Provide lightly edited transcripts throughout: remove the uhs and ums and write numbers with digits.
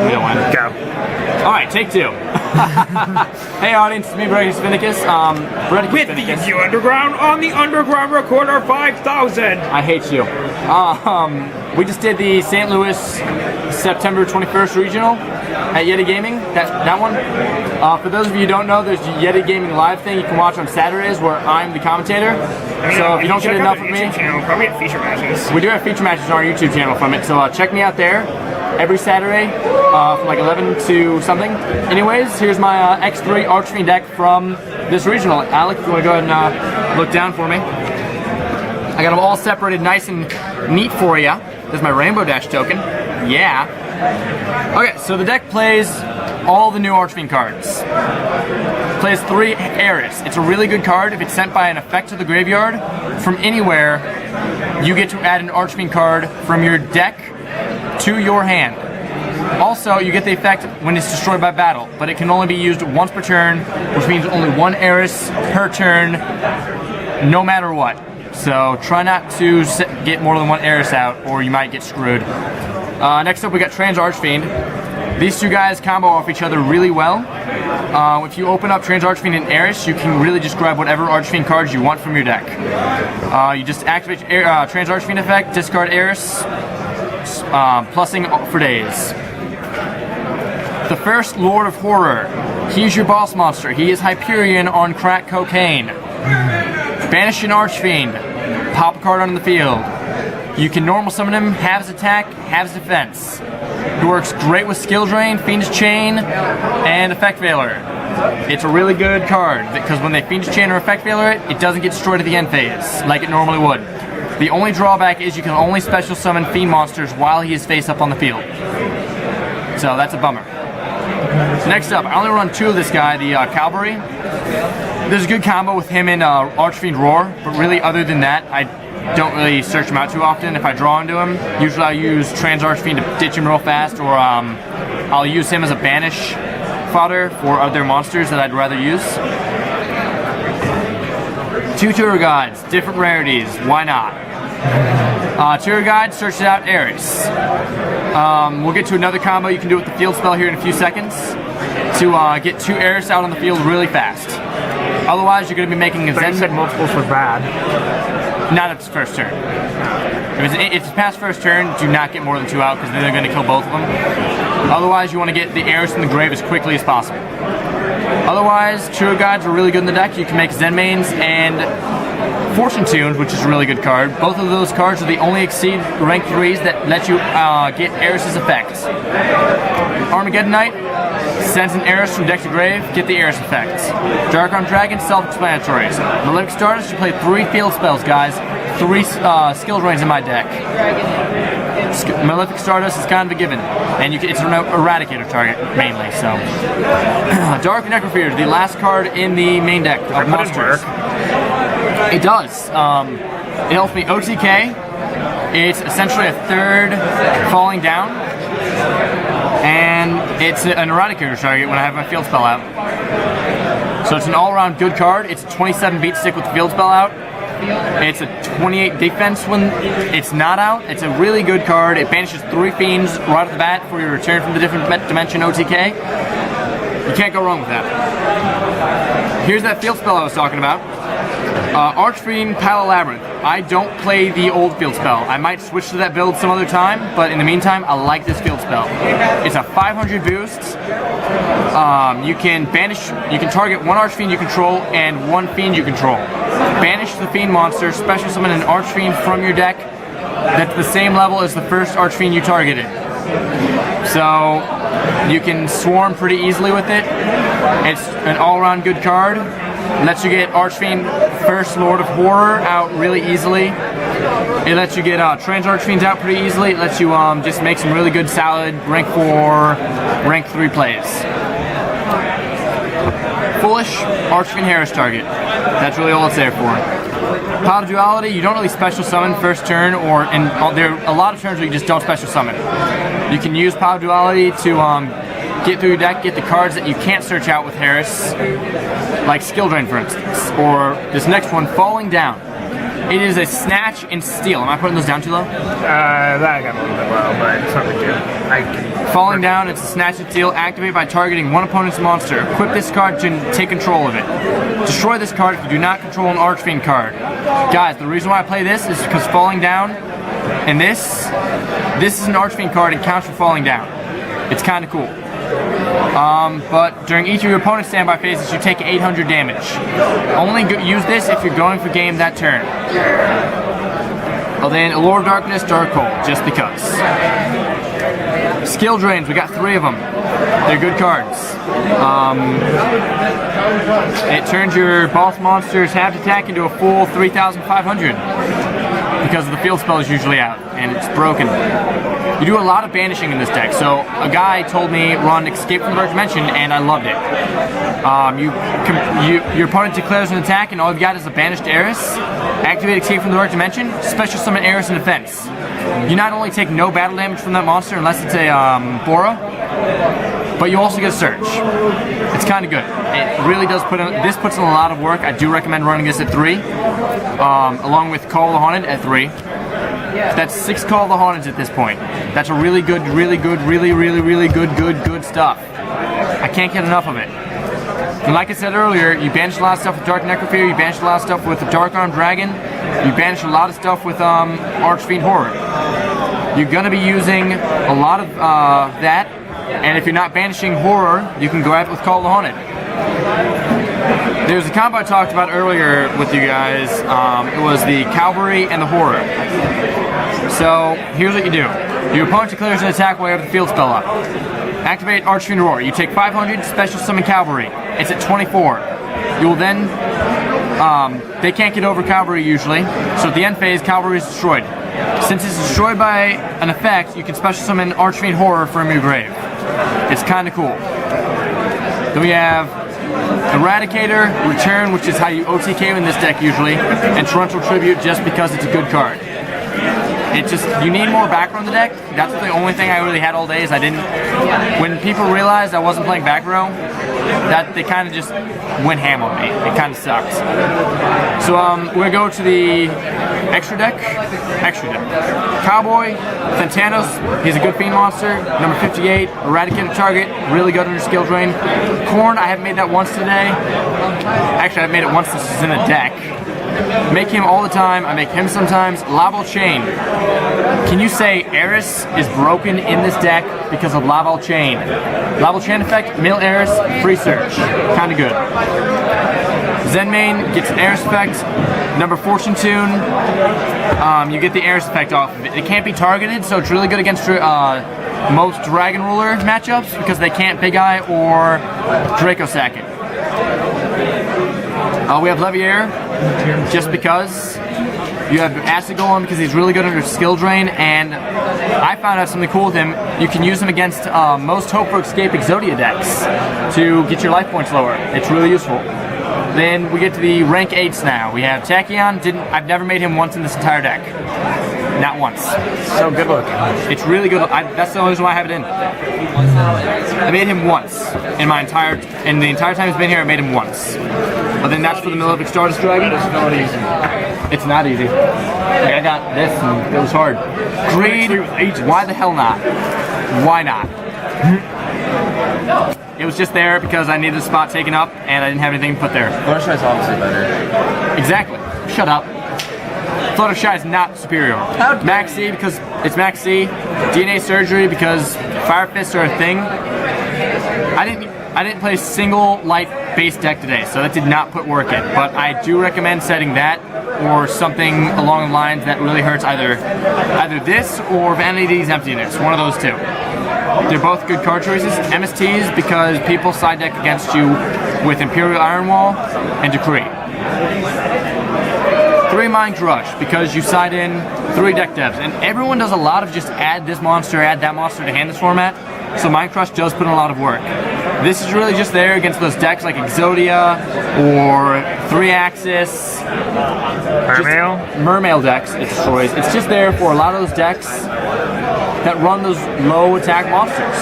We don't win. Go. Alright, take 2. Hey audience, it's me, Bredicus. With the Indie Underground on the Underground Recorder 5000. I hate you. We just did the St. Louis September 21st regional at Yeti Gaming. That one. For those of you who don't know, there's the Yeti Gaming live thing you can watch on Saturdays where I'm the commentator. So if you don't get enough of me, channel, probably have feature matches. We do have feature matches on our YouTube channel from it. So check me out there every Saturday from like 11 to something. Anyways, here's my X3 Archfiend deck from this regional. Alec, if you want to go ahead and look down for me. I got them all separated nice and neat for you. There's my Rainbow Dash token. Yeah. Okay, so the deck plays all the new Archfiend cards. Plays 3 Eris. It's a really good card. If it's sent by an effect to the graveyard from anywhere, you get to add an Archfiend card from your deck to your hand. Also, you get the effect when it's destroyed by battle, but it can only be used once per turn, which means only 1 Eris per turn, no matter what. So try not to get more than 1 Eris out, or you might get screwed. Next up, we got Trans Archfiend. These 2 guys combo off each other really well. If you open up Trans Archfiend and Eris, you can really just grab whatever Archfiend cards you want from your deck. You just activate Trans Archfiend effect, discard Eris, plussing for days. The first Lord of Horror. He's your boss monster. He is Hyperion on crack cocaine. Banish an Archfiend. Pop a card on the field. You can normal summon him, have his attack, have his defense. He works great with Skill Drain, Fiend's Chain, and Effect Veiler. It's a really good card, because when they Fiend's Chain or Effect Veiler it, it doesn't get destroyed at the end phase, like it normally would. The only drawback is you can only special summon Fiend monsters while he is face up on the field. So that's a bummer. Next up, I only run 2 of this guy, the Cavalry. There's a good combo with him and Archfiend Roar, but really other than that, I don't really search him out too often. If I draw into him, usually I'll use Trans Archfiend to ditch him real fast, or I'll use him as a banish fodder for other monsters that I'd rather use. 2 Tour Guides, different rarities, why not? Tour Guide, search it out, Eris. We'll get to another combo you can do with the field spell here in a few seconds to get 2 Eris out on the field really fast. Otherwise, you're going to be making a Zen... You said multiples was bad. Not at its first turn. If it's past first turn, do not get more than 2 out, because then they're going to kill both of them. Otherwise, you want to get the Eris in the grave as quickly as possible. Otherwise, Tour Guides are really good in the deck. You can make Zen Mains and Fortune Tunes, which is a really good card. Both of those cards are the only Exceed rank 3s that let you get Eris' effects. Armageddon Knight sends an Eris from deck to grave, get the Eris effect. Dark Arm Dragon, self-explanatory. Malefic Stardust, you play 3 field spells, guys. 3 skill drains in my deck. Malefic Stardust is kind of a given, and it's an Eradicator target, mainly, so. Dark Necrophier, the last card in the main deck of monsters. It does. It helps me OTK. It's essentially a 3rd falling down, and it's an Eradicator target when I have my field spell out. So it's an all-around good card. It's a 27 beat stick with the field spell out. It's a 28 defense when it's not out. It's a really good card. It banishes 3 Fiends right off the bat for your return from the different dimension OTK. You can't go wrong with that. Here's that field spell I was talking about. Archfiend Labyrinth. I don't play the old field spell. I might switch to that build some other time, but in the meantime, I like this field spell. It's a 500 boost. You can target 1 Archfiend you control and 1 Fiend you control. Banish the Fiend monster, special summon an Archfiend from your deck that's the same level as the first Archfiend you targeted. So you can swarm pretty easily with it. It's an all-around good card. Lets you get Archfiend first Lord of Horror out really easily. It lets you get Trans Archfiends out pretty easily. It lets you just make some really good solid rank 4, rank 3 plays. Foolish, Archfiend Harris target. That's really all it's there for. Power of Duality, you don't really special summon first turn, and there are a lot of turns where you just don't special summon. You can use Power of Duality to get through your deck, get the cards that you can't search out with Harris, like Skill Drain for instance, or this next one, Falling Down. It is a snatch and steal. Am I putting those down too low? That got a little bit low, but it's not a big deal. I can... Falling down, it's a snatch and steal. Activate by targeting one opponent's monster. Equip this card to take control of it. Destroy this card if you do not control an Archfiend card. Guys, the reason why I play this is because falling down, and this is an Archfiend card and counts for falling down. It's kind of cool. But during each of your opponent's standby phases, you take 800 damage. Only use this if you're going for game that turn. Well then, Allure of Darkness, Dark Hole, just because. Skill drains, we got 3 of them. They're good cards. It turns your boss monster's half attack into a full 3,500 because of the field spell is usually out and it's broken. You do a lot of banishing in this deck, so a guy told me run Escape from the Dark Dimension, and I loved it. Your opponent declares an attack, and all you've got is a banished Eris. Activate Escape from the Dark Dimension, special summon Eris in defense. You not only take no battle damage from that monster unless it's a Bora, but you also get a Surge. It's kind of good. It really does this puts in a lot of work. I do recommend running this at 3, along with Call of the Haunted at 3. That's 6 Call of the Haunted at this point. That's a really good stuff. I can't get enough of it. And like I said earlier, you banish a lot of stuff with Dark Necrophilia, you banish a lot of stuff with the Dark Armed Dragon, you banish a lot of stuff with Archfiend Horror. You're going to be using a lot of that, and if you're not banishing Horror, you can go at it with Call of the Haunted. There's a combo I talked about earlier with you guys. It was the Cavalry and the Horror. So, here's what you do. Your opponent declares an attack while you have the field spell up. Activate Archfiend Roar. You take 500, special summon Cavalry. It's at 24. You will then... they can't get over Cavalry usually, so at the end phase, Cavalry is destroyed. Since it's destroyed by an effect, you can special summon Archfiend Horror from your grave. It's kind of cool. Then we have Eradicator, Return, which is how you OTK in this deck usually, and Torrential Tribute just because it's a good card. It just, you need more backrow in the deck. That's the only thing I really had all day is I didn't, when people realized I wasn't playing backrow, that they kind of just went ham on me. It kind of sucks. So we're going to go to the extra deck. Cowboy, Fentanos, he's a good fiend monster. Number 58, Eradicate a target, really good under skill drain. Corn, I haven't made that once today. Actually, I've made it once since it's in a deck. Make him all the time, I make him sometimes. Laval Chain. Can you say Eris is broken in this deck because of Laval Chain? Laval Chain effect, mill Eris, free search. Kinda good. Zenmain gets an Eris effect. Number Fortune Tune, you get the Eris effect off of it. It can't be targeted, so it's really good against most Dragon Ruler matchups because they can't Big Eye or Draco Sack it. We have Levier, just because. You have Acid Golem because he's really good under skill drain, and I found out something cool with him. You can use him against most Hope for Escape Exodia decks to get your life points lower. It's really useful. Then we get to the rank 8s now. We have Tachyon. I've never made him once in this entire deck. Not once. So good looking. It's really good. That's the only reason why I have it in. I made him once in the entire time he's been here. I made him once. But then that's for the Malefic Stardust Dragon. It's not easy. It's not easy. Like I got this and it was hard. Greed. Why the hell not? Why not? It was just there because I needed a spot taken up and I didn't have anything to put there. Fluttershy's obviously better. Exactly. Shut up. Fluttershy is not superior. Max C because it's Max C. DNA Surgery because Fire Fists are a thing. I didn't play a single light base deck today, so that did not put work in. But I do recommend setting that or something along the lines that really hurts either this or Vanity's Emptiness. One of those two. They're both good card choices. MSTs because people side deck against you with Imperial Iron Wall and Decree. 3 Mind Crush because you side in 3 deck devs, and everyone does a lot of just add this monster, add that monster to hand this format. So Mind Crush does put in a lot of work. This is really just there against those decks like Exodia or 3-Axis. Mermail decks it destroys. It's just there for a lot of those decks that run those low attack monsters.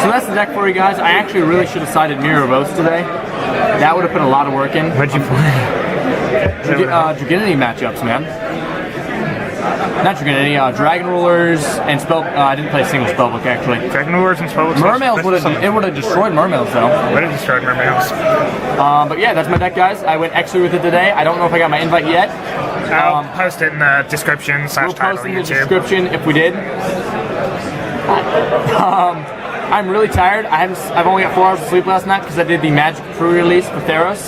So that's the deck for you guys. I actually really should have sided Mirror of Oaths today. That would have put a lot of work in. What'd you play? Dragonity matchups, man. Not Dragonity, Dragon Rulers and Spell. I didn't play a single Spellbook actually. Dragon Rulers and Spellbooks. Mermails would have destroyed Mermails though. Would have destroyed Mermails. But yeah, that's my deck, guys. I went X3 with it today. I don't know if I got my invite yet. I'll post it in the description / We'll title post on in the YouTube. description if we did. I'm really tired. I've only got 4 hours of sleep last night because I did the Magic pre-release for Theros.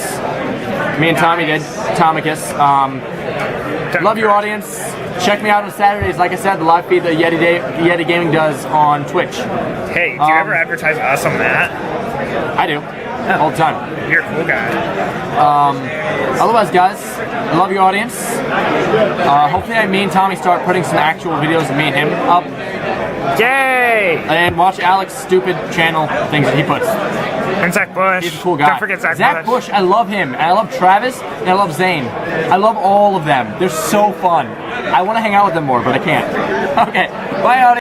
Me and Tommy did. Tomicus. Love you, audience. Check me out on Saturdays. Like I said, the live feed that Yeti Gaming does on Twitch. Hey, do you ever advertise us on that? I do. All the time. You're a cool guy. Otherwise, guys, I love you, audience. Hopefully, me and Tommy start putting some actual videos of me and him up. Yay! And watch Alex's stupid channel things that he puts. And Zach Bush. He's a cool guy. Don't forget Zach Bush. I love him. And I love Travis. And I love Zane. I love all of them. They're so fun. I want to hang out with them more, but I can't. Okay. Bye, audience.